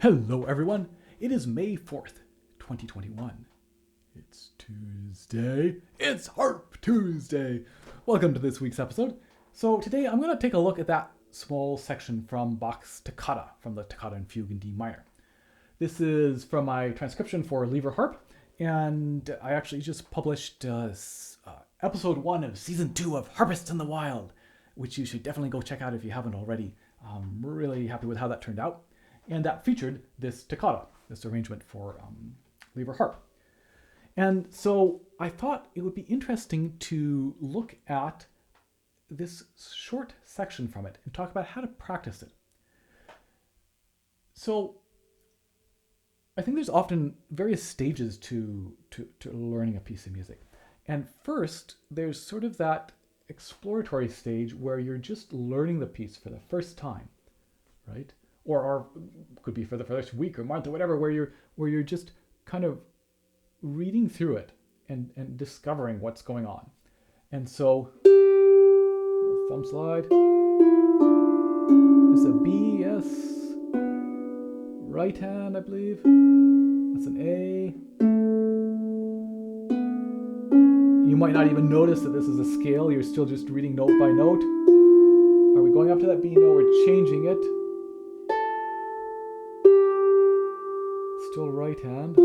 Hello everyone, it is May 4th, 2021. It's Tuesday. It's Harp Tuesday. Welcome to this week's episode. So today I'm going to take a look at that small section from Bach's Toccata, from the Toccata and Fugue in D minor. This is from my transcription for Lever Harp, and I actually just published episode 1 of season 2 of Harpists in the Wild, which you should definitely go check out if you haven't already. I'm really happy with how that turned out. And that featured this toccata, this arrangement for Lever Harp. And so I thought it would be interesting to look at this short section from it and talk about how to practice it. So I think there's often various stages to learning a piece of music. And first, there's sort of that exploratory stage where you're just learning the piece for the first time, right? Or could be for the first week or month or whatever, where you're just kind of reading through it and discovering what's going on. And so, thumb slide. It's a B, yes. Right hand, I believe. That's an A. You might not even notice that this is a scale. You're still just reading note by note. Are we going up to that B? No, we're changing it. Still right hand.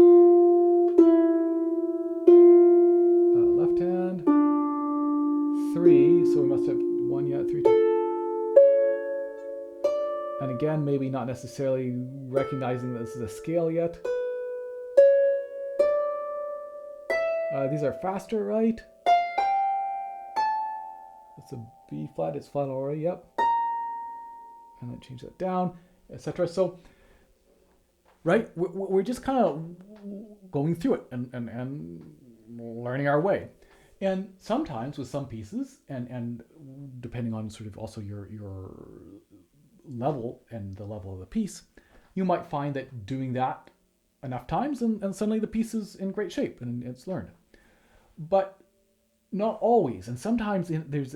Left hand. 3, so we must have 1, yeah, 3, 2. And again, maybe not necessarily recognizing that this is a scale yet. These are faster, right? It's a B flat, it's flat already, yep. And then change that down, etc. So, right, we're just kind of going through it and learning our way. And sometimes with some pieces, and depending on sort of also your level and the level of the piece, you might find that doing that enough times and suddenly the piece is in great shape and it's learned. But not always. And sometimes there's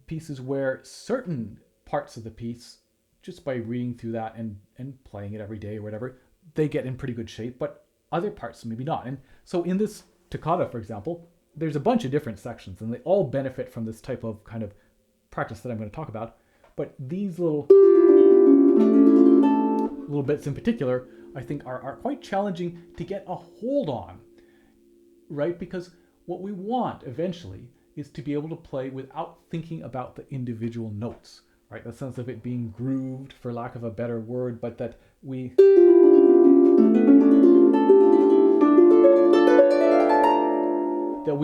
pieces where certain parts of the piece, just by reading through that and playing it every day or whatever, they get in pretty good shape, but other parts maybe not. And so in this toccata, for example, there's a bunch of different sections and they all benefit from this type of kind of practice that I'm going to talk about. But these little bits in particular, I think are quite challenging to get a hold on, right? Because what we want eventually is to be able to play without thinking about the individual notes, right? The sense of it being grooved, for lack of a better word, but that we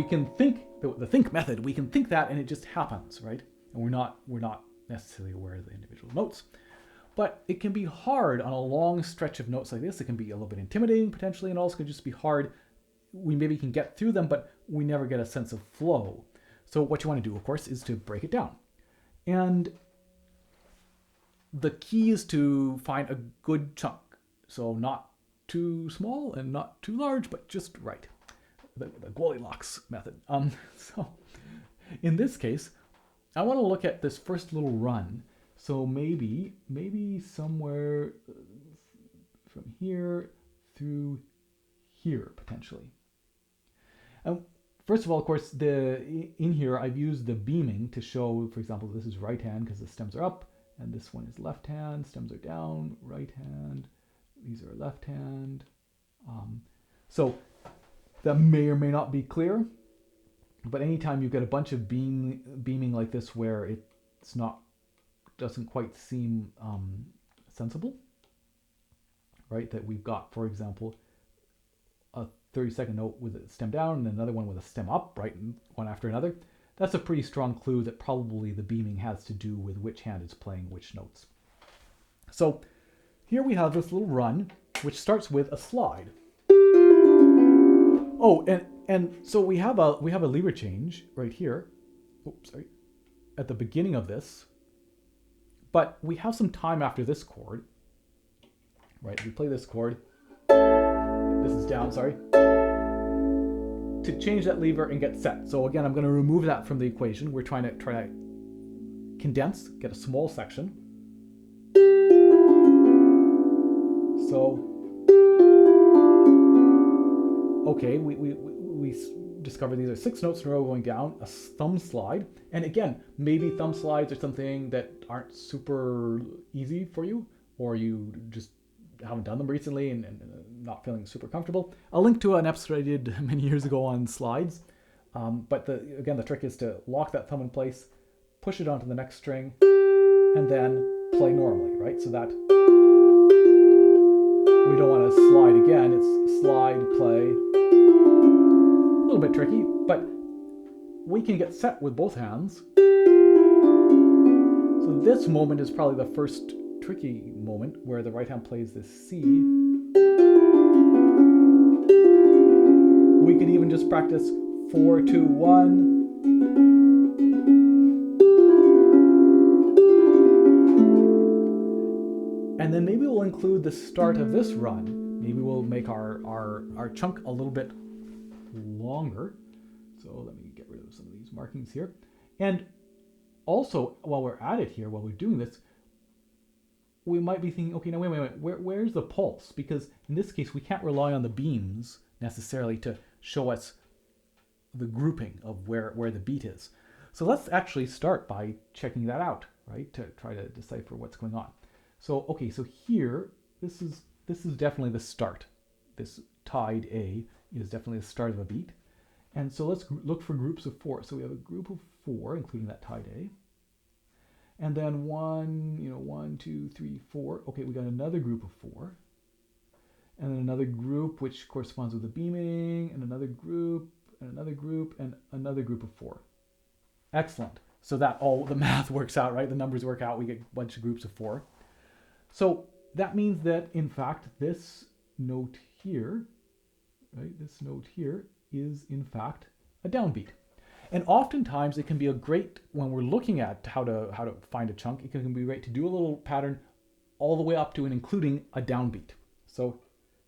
can think, the think method, we can think that and it just happens, right? And we're not necessarily aware of the individual notes. But it can be hard on a long stretch of notes like this. It can be a little bit intimidating potentially, and also can just be hard. We maybe can get through them, but we never get a sense of flow. So what you want to do, of course, is to break it down. And the key is to find a good chunk. So not too small and not too large, but just right. The Goldilocks method. So in this case, I want to look at this first little run. So maybe somewhere from here through here potentially. First of all, of course, in here I've used the beaming to show, for example, this is right hand because the stems are up, and this one is left hand, stems are down, right hand, these are left hand. So that may or may not be clear, but anytime you get a bunch of beaming like this where doesn't quite seem sensible, right? That we've got, for example, a 30-second note with a stem down and another one with a stem up, right? One after another. That's a pretty strong clue that probably the beaming has to do with which hand is playing which notes. So here we have this little run, which starts with a slide. Oh, and so we have a lever change right here. Oops, sorry. At the beginning of this. But we have some time after this chord. Right, we play this chord. This is down, sorry. To change that lever and get set. So again, I'm going to remove that from the equation. We're trying to condense, get a small section. So, okay, we discover these are 6 notes in a row going down, a thumb slide. And again, maybe thumb slides are something that aren't super easy for you, or you just haven't done them recently and not feeling super comfortable. I'll link to an episode I did many years ago on slides. But again, the trick is to lock that thumb in place, push it onto the next string, and then play normally, right? So that we don't want to slide again. It's slide, play. A little bit tricky, but we can get set with both hands. So this moment is probably the first tricky moment where the right hand plays this C. We could even just practice 4, 2, 1. And then maybe we'll include the start of this run. Maybe we'll make our chunk a little bit longer. So let me get rid of some of these markings here. And also, while we're at it here, while we're doing this, we might be thinking, okay, now wait, where's the pulse? Because in this case, we can't rely on the beams necessarily to show us the grouping of where the beat is. So let's actually start by checking that out, right? To try to decipher what's going on. So, okay, so here, this is definitely the start. This tied A is definitely the start of a beat. And so let's look for groups of 4. So we have a group of 4, including that tied A. And then 1, 2, 3, 4. Okay, we got another group of 4. And then another group which corresponds with the beaming, and another group, and another group, and another group of 4. Excellent. So that all the math works out, right? The numbers work out. We get a bunch of groups of 4. So that means that, in fact, this note here, right, this note here is, in fact, a downbeat. And oftentimes it can be a great, when we're looking at how to find a chunk, it can be great to do a little pattern all the way up to and including a downbeat. So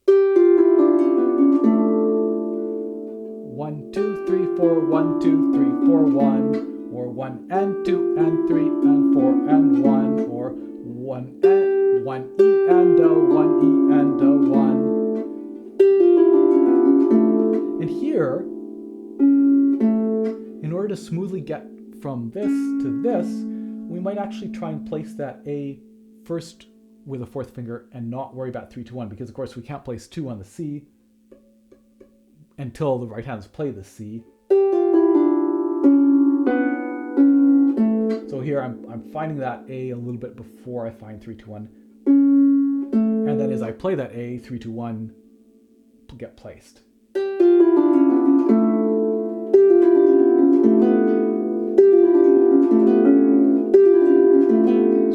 1, 2, 3, 4, 1, 2, 3, 4, 1, or 1 and 2 and 3 and 4 and 1, or 1 and 1 E and a 1 E and a 1. And here, in order to smoothly get from this to this, we might actually try and place that A first with a 4th finger and not worry about 3, 2, 1, because of course we can't place 2 on the C until the right hands play the C. So here I'm finding that A a little bit before I find 3, 2, 1. And then as I play that A, 3, 2, 1 get placed.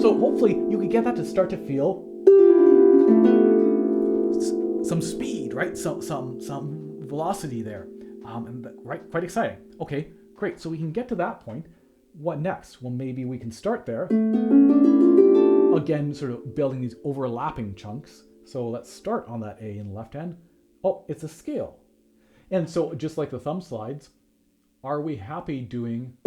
So hopefully you can get that to start to feel some speed, right? Some velocity there, and right, quite exciting. Okay, great. So we can get to that point. What next? Well, maybe we can start there. Again, sort of building these overlapping chunks. So let's start on that A in the left hand. Oh, it's a scale. And so just like the thumb slides, are we happy doing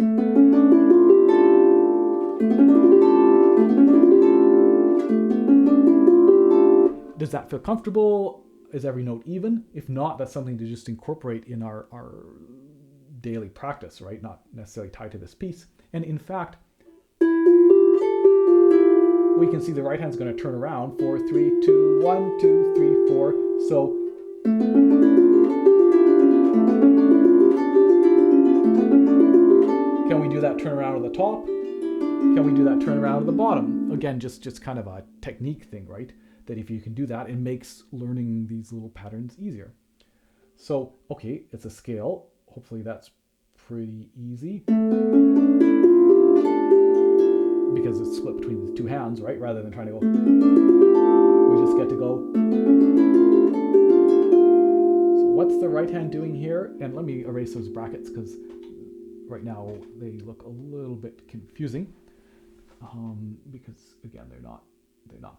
does that feel comfortable? Is every note even? If not, that's something to just incorporate in our daily practice, right? Not necessarily tied to this piece. And in fact, we can see the right hand's going to turn around. 4, 3, 2, 1, 2, 3, 4. So can we do that turn around at the top? Can we do that turn around at the bottom? Again, just kind of a technique thing, right? That if you can do that, it makes learning these little patterns easier. So, okay, it's a scale. Hopefully that's pretty easy. Because it's split between the 2 hands, right? Rather than trying to go, we just get to go. So what's the right hand doing here? And let me erase those brackets because right now they look a little bit confusing. Because again, they're not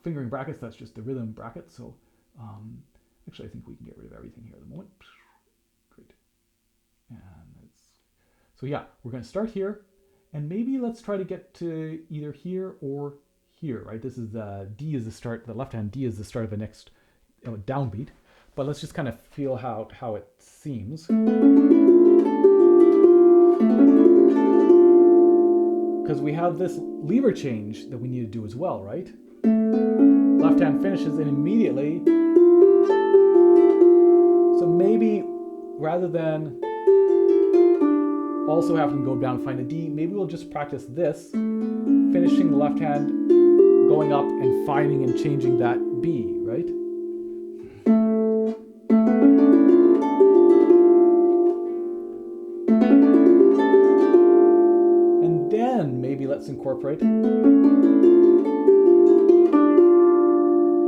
fingering brackets, that's just the rhythm bracket. So actually I think we can get rid of everything here at the moment. Great. And so yeah, we're going to start here, and maybe let's try to get to either here or here, right? This is the D is the start, the left hand D is the start of the next downbeat, but let's just kind of feel how it seems. Because we have this lever change that we need to do as well, right? Left hand finishes and immediately. So maybe rather than also having to go down and find a D, maybe we'll just practice this, finishing the left hand, going up and finding and changing that B, right? And then maybe let's incorporate,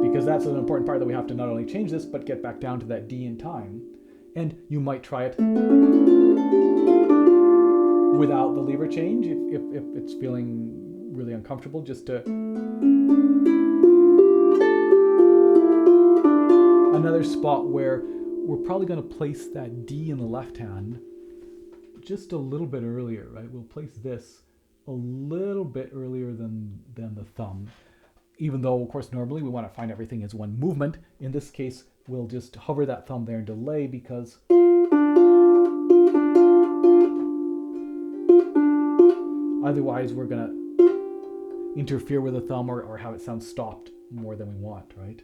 because that's an important part that we have to not only change this, but get back down to that D in time. And you might try it without the lever change if it's feeling really uncomfortable, just to. Another spot where we're probably going to place that D in the left hand just a little bit earlier, right? We'll place this a little bit earlier than the thumb, even though, of course, normally we want to find everything as one movement. In this case, we'll just hover that thumb there and delay, because otherwise we're going to interfere with the thumb or have it sound stopped more than we want, right?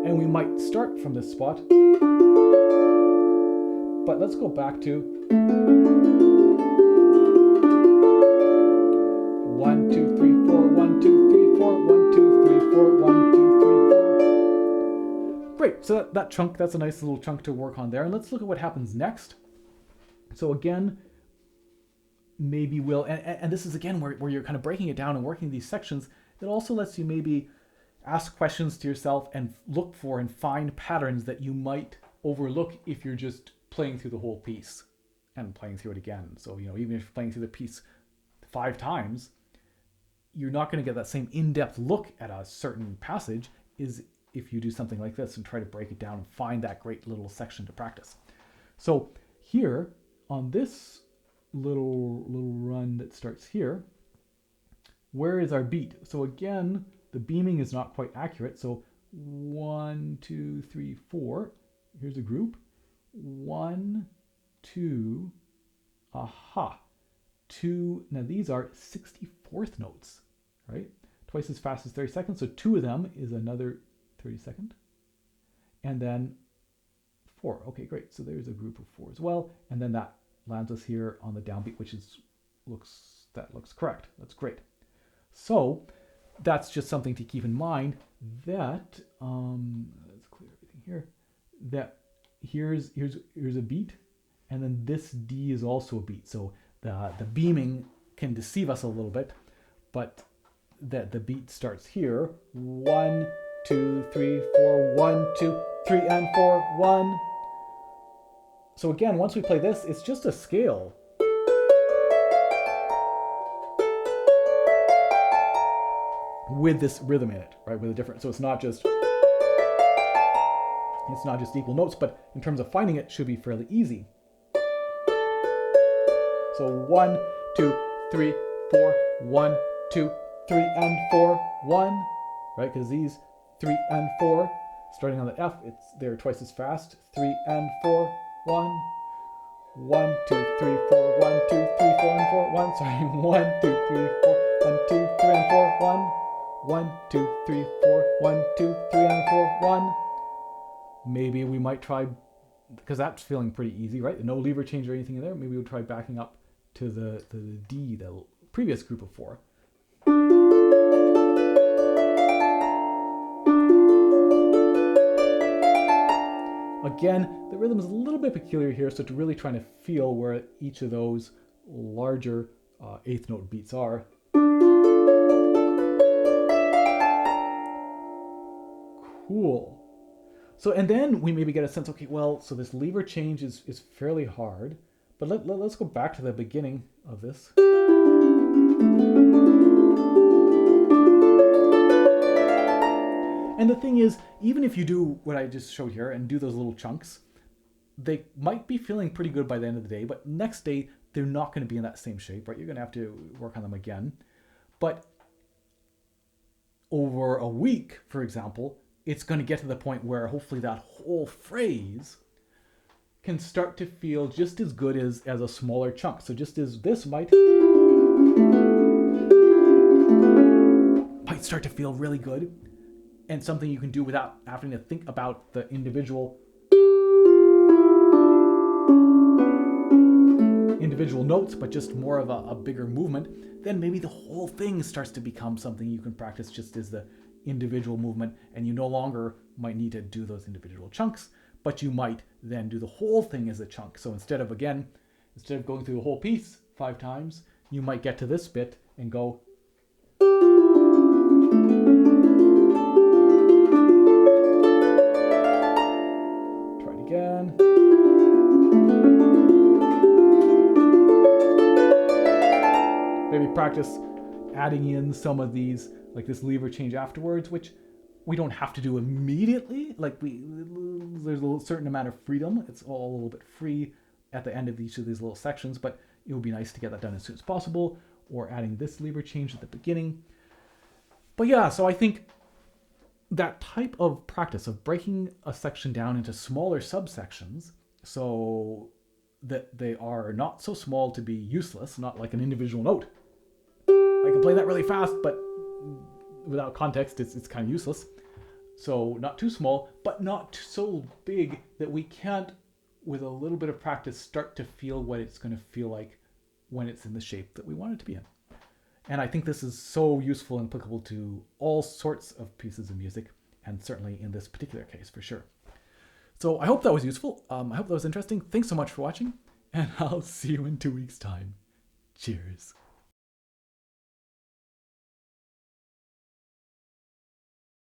And we might start from this spot, but let's go back to 1, 2, 3, 4, 1, 2, 3, 4, 1, 2, 3, 4, 1, 2, 3, 4. Great, so that chunk, that's a nice little chunk to work on there. And let's look at what happens next. So again, maybe we'll, and this is again where you're kind of breaking it down and working these sections. It also lets you maybe ask questions to yourself and look for and find patterns that you might overlook if you're just playing through the whole piece and playing through it again. So, even if you're playing through the piece 5 times, you're not going to get that same in-depth look at a certain passage is if you do something like this and try to break it down and find that great little section to practice. So here on this little run that starts here, where is our beat? So again, the beaming is not quite accurate. So 1, 2, 3, 4. Here's a group. 1, 2, aha. 2. Now these are 64th notes, right? Twice as fast as 30 seconds. So 2 of them is another 30 second. And then 4. Okay, great. So there's a group of 4 as well. And then that lands us here on the downbeat, which looks correct. That's great. So that's just something to keep in mind, that let's clear everything here. That here's a beat, and then this D is also a beat. So the beaming can deceive us a little bit, but that the beat starts here. 1, 2, 3, 4, 1, 2, 3, and 4, 1. So again, once we play this, it's just a scale. With this rhythm in it, right? With a different, so it's not just equal notes, but in terms of finding it, should be fairly easy. So 1, 2, 3, 4, 1, 2, 3, and 4, 1, right? Because these 3 and 4, starting on the F, they're twice as fast. 3 and 4, 1, 1, 2, 3, 4, 1, 2, 3, 4, and 4, 1. Sorry, 1, 2, 3, 4, 1, 2, 3, and 4, 1. 1, 2, 3, 4, 1, 2, 3, and 4, 1. Maybe we might try, because that's feeling pretty easy, right? No lever change or anything in there. Maybe we'll try backing up to the D, the previous group of 4. Again, the rhythm is a little bit peculiar here, so to really trying to feel where each of those larger 8th note beats are. Cool. So, and then we maybe get a sense, okay, well, so this lever change is fairly hard, but let's go back to the beginning of this. And the thing is, even if you do what I just showed here and do those little chunks, they might be feeling pretty good by the end of the day, but next day, they're not going to be in that same shape, right? You're going to have to work on them again. But over a week, for example, it's going to get to the point where hopefully that whole phrase can start to feel just as good as a smaller chunk. So just as this might start to feel really good, and something you can do without having to think about the individual notes, but just more of a bigger movement, then maybe the whole thing starts to become something you can practice just as the individual movement, and you no longer might need to do those individual chunks, but you might then do the whole thing as a chunk. So instead of going through the whole piece 5 times, you might get to this bit and go try it again. Maybe practice adding in some of these, like this lever change afterwards, which we don't have to do immediately. Like there's a certain amount of freedom. It's all a little bit free at the end of each of these little sections, but it would be nice to get that done as soon as possible, or adding this lever change at the beginning. But yeah, so I think that type of practice of breaking a section down into smaller subsections so that they are not so small to be useless, not like an individual note. I can play that really fast, but without context, it's kind of useless. So not too small, but not so big that we can't, with a little bit of practice, start to feel what it's going to feel like when it's in the shape that we want it to be in. And I think this is so useful and applicable to all sorts of pieces of music, and certainly in this particular case for sure. So I hope that was useful. I hope that was interesting. Thanks so much for watching, and I'll see you in 2 weeks' time. Cheers.